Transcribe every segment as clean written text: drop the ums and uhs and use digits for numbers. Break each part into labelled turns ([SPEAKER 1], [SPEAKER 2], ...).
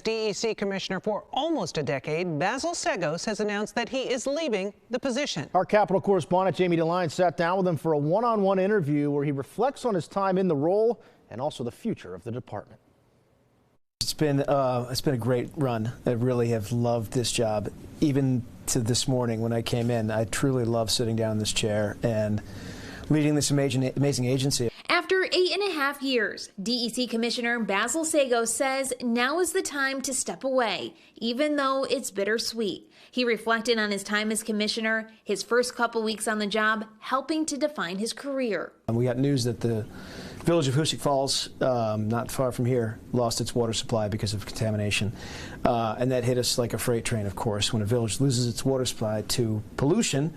[SPEAKER 1] DEC Commissioner for almost a decade, Basil Seggos has announced that he is leaving the position.
[SPEAKER 2] Our Capitol correspondent Jamie DeLine sat down with him for a one-on-one interview where he reflects on his time in the role and also the future of the department.
[SPEAKER 3] It's been a great run. I really have loved this job. Even to this morning when I came in, I truly love sitting down in this chair and leading this amazing agency.
[SPEAKER 4] After 8.5 years, DEC Commissioner Basil Seggos says now is the time to step away, even though it's bittersweet. He reflected on his time as commissioner, his first couple weeks on the job, helping to define his career. We
[SPEAKER 3] got news that the village of Hoosick Falls, not far from here, lost its water supply because of contamination. And that hit us like a freight train, of course. When a village loses its water supply to pollution,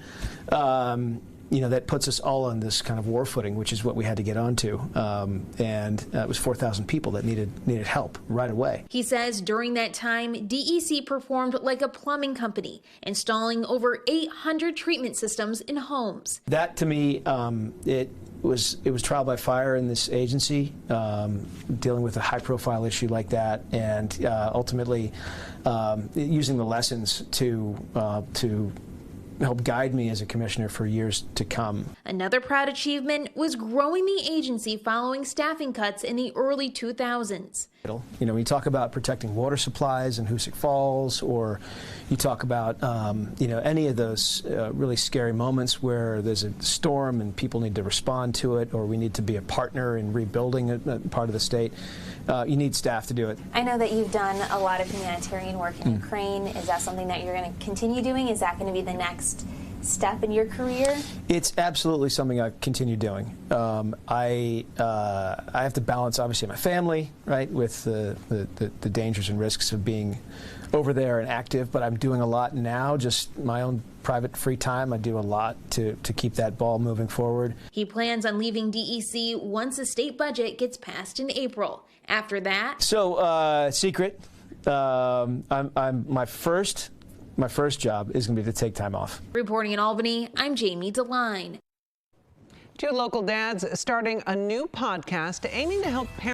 [SPEAKER 3] that puts us all on this kind of war footing, which is what we had to get onto. And it was 4,000 people that needed help right away. He says during that time, DEC performed like a plumbing company, installing over 800 treatment systems in homes. That, to me, it was trial by fire in this agency, dealing with a high-profile issue like that, and ultimately using the lessons to help guide me as a commissioner for years to come. Another proud achievement was growing the agency following staffing cuts in the early 2000s. When you talk about protecting water supplies in Hoosick Falls, or you talk about any of those really scary moments where there's a storm and people need to respond to it, or we need to be a partner in rebuilding a part of the state, you need staff to do it.
[SPEAKER 5] I know that you've done a lot of humanitarian work in Ukraine. Is that something that you're going to continue doing? Is that going to be the next step in your career? It's absolutely something I continue doing. I have to balance, obviously, my family, right, with the dangers and risks of being over there and active, but I'm doing a lot now, just my own private free time. I do a lot to keep that ball moving forward. He plans on leaving DEC once the state budget gets passed in April. After that... So, secret, my first job is going to be to take time off. Reporting in Albany, I'm Jamie DeLine.
[SPEAKER 1] Two local dads starting a new podcast aiming to help parents